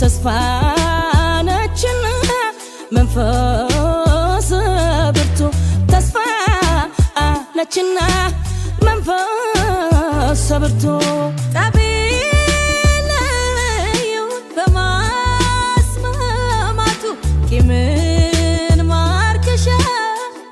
ተስፋነችና መንፈስ ብርቱ ተስፋነችና መንፈስ ብርቱ ጠቢለዩ በማስማማቱ ቂምን ማርከሻ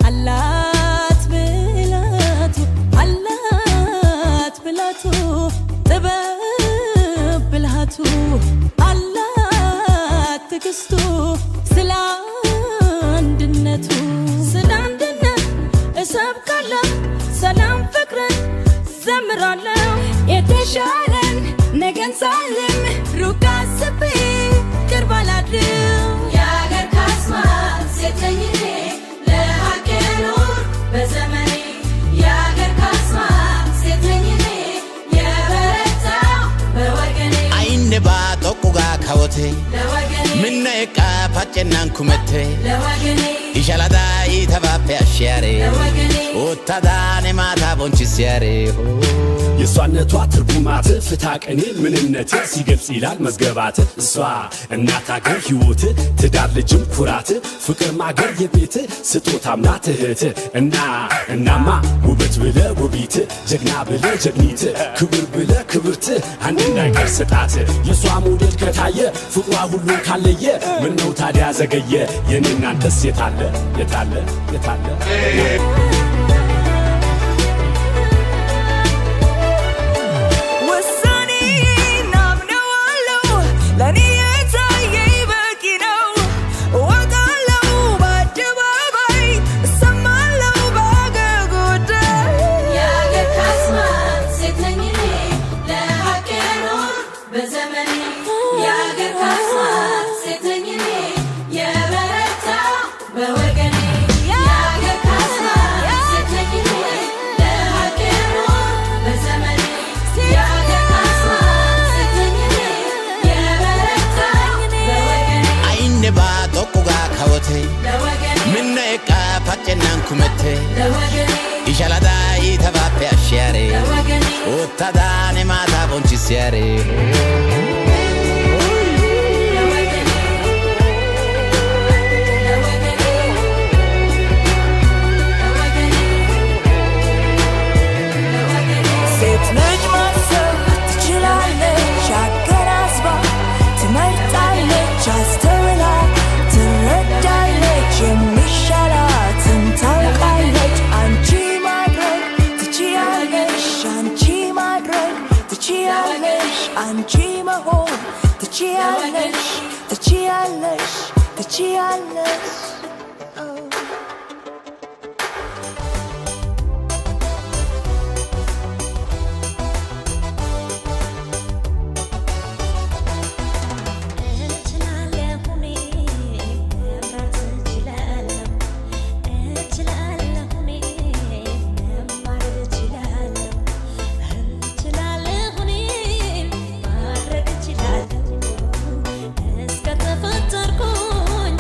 አላት ብላቱ ጥበብ ብልሃቱ አላት ትዕግስቱ ስለ አንድነቱ እሰብካለሁ ሰላም ፍቅርን ዘምራለሁ የተሻለን ነገን ሳልም ሩቅ አስቤ ቅርብ አላድርም የአገር ካስማ ሴት ነኝ እኔ ለሀቅ ልኑር በዘመኔ የአገር ካስማ ሴት ነኝ እኔ የበረታው በወገኔ አይንባ ጦቁጋ ካወቴ ምነቃ ፓጨናን ኩመቴ ለወገኔ ይሻላዳ ይተባበ አሽያሬ ወታዳኔ ማታ ቦንቺስያሬ የሷነቷ ትርጉማት ፍታ ቀኔል ምንነት ሲገልጽ ይላል መዝገባት እሷ እናት አገር ሕይወት ትዳር ልጅም ኩራት ፍቅር ማገር የቤት ስጦታም ናት እህት እናማ ውበት ብለ ውቢት ጀግና ብለ ጀግኒት ክብር ብለ ክብርት አንድ ነገር ስጣት የሷ ሞዴል ከታየ ፍቅሯ ሁሉን ካለየ ምነው ታዲያ ዘገየ የኔና አንተስ የታለ ምነቃ ፓጨናን ኩመቴ ይሻላዳ ይተባበ አሽያሬ ወታዳኔ ማታ ቦንቺስያሬ አንቺ መሆን ትችያለሽ እስከተፈጠርኩኝ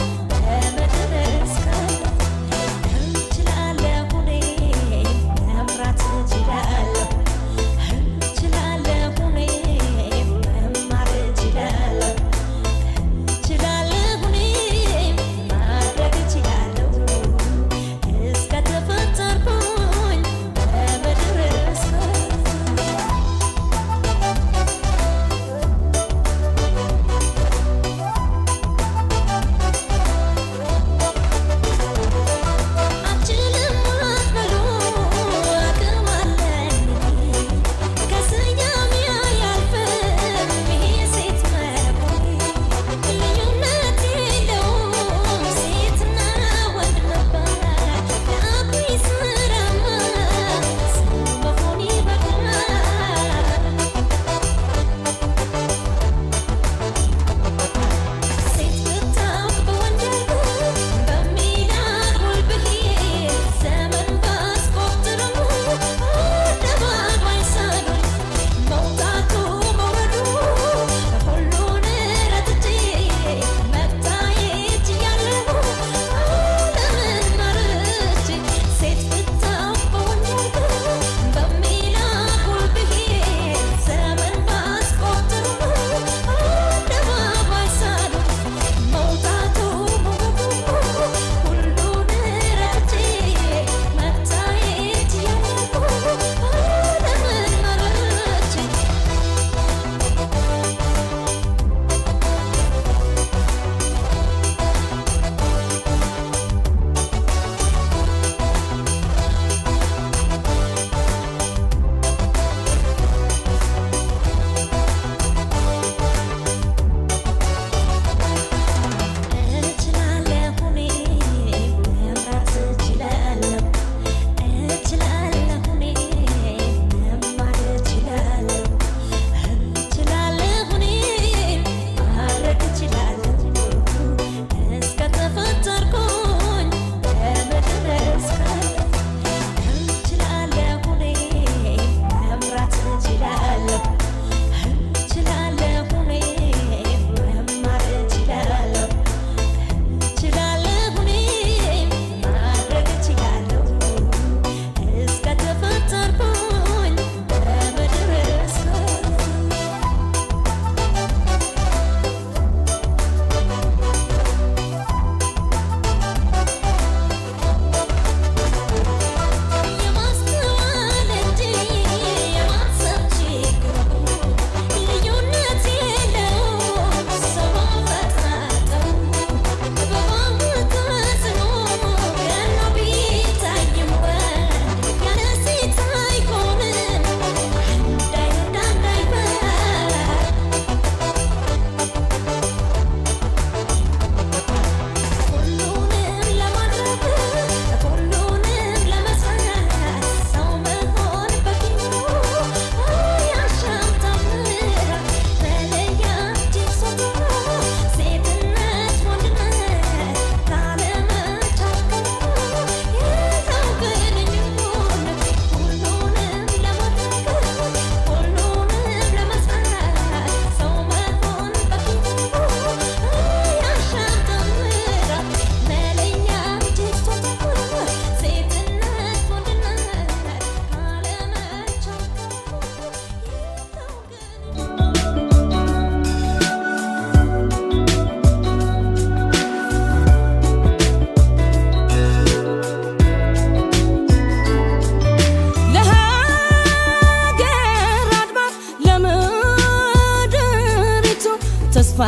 ተስፋ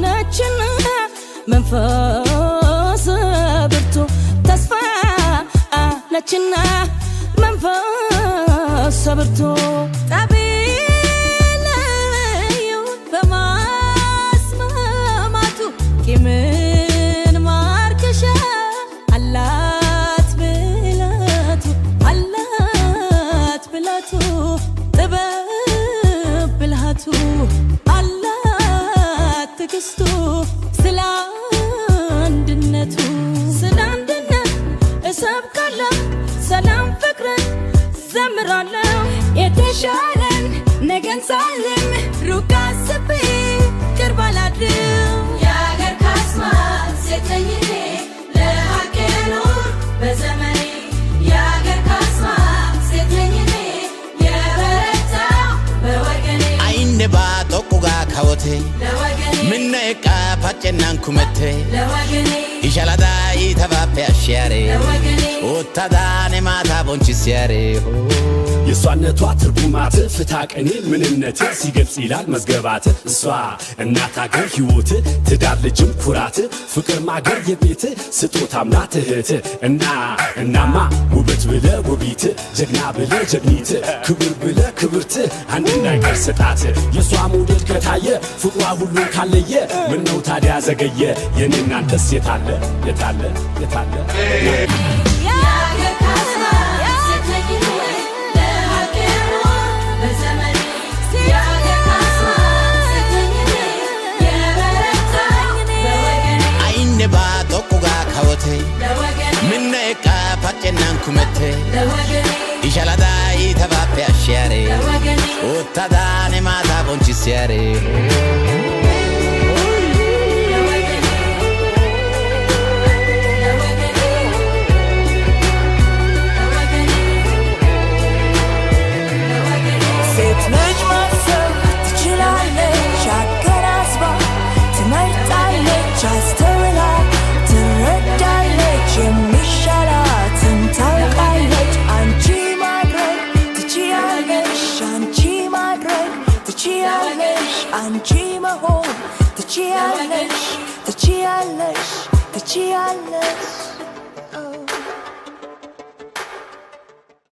ነችና መንፈስ ብርቱ ተስፋ ነችና መንፈስ ብርቱ ጠቢለዩ በማስማማቱ ቂምን ማርከሻ አላት ብላቱ ጥበብ ብልሃቱ አላት ትዕግስቱ ስለ አንድነት እሰብካለሁ ሰላም ፍቅርን ዘምራለሁ የተሻለን ነገን ሳልም ሩቅ አስቤ ቅርብ አላድርም የአገር ካስማ ሴት ነኝ እኔ ለሀቅ ልኑር በዘመኔ የአገር ካስማ ሴት ነኝ እኔ የበረታው በወገኔ አይኔ ባጦቁጋ ካወቴ ምነ ኤቃ ፓጨናን ኩመቴ ኢሻላዳይ ተባፔ አሽያሬ ኦታዳኔ ማታ ቦንቺስያሬ የሷነቷ ትርጉማት ፍታ ቀኔ ምንነት ሲገልጽ ይላል መዝገባት እሷ እናት አገር ሕይወት ትዳር ልጅም ኩራት ፍቅር ማገር የቤት ስጦታም ናት እህት እናማ ውበት ብለ ውቢት ጀግና ብለ ጀግኒት ክብር ብለ ክብርት አንድ ነገር ስጣት የሷ ሞዴል ከታየ ፍቅሯ ሁሉ ካለየ ምነው ታዲያ ዘገየ የኔ እናንተስ የታለ ምነ ኤቃ ፓጨናን ኩመቴ ኢሻላዳይ ተባፔ አሽያሬ ኦታዳኔ ማታ ቦንቺስያሬ ሴት ልጅ ማሰብ ትችላለች አገናዝባ ትመርጣለች አስተውላ ትረዳለች የሚሻላትን ታውቃለች አንቺ ማድረግ ትችያለሽ አንቺ ማድረግ ትችያለሽ አንቺ መሆን ትችያለሽ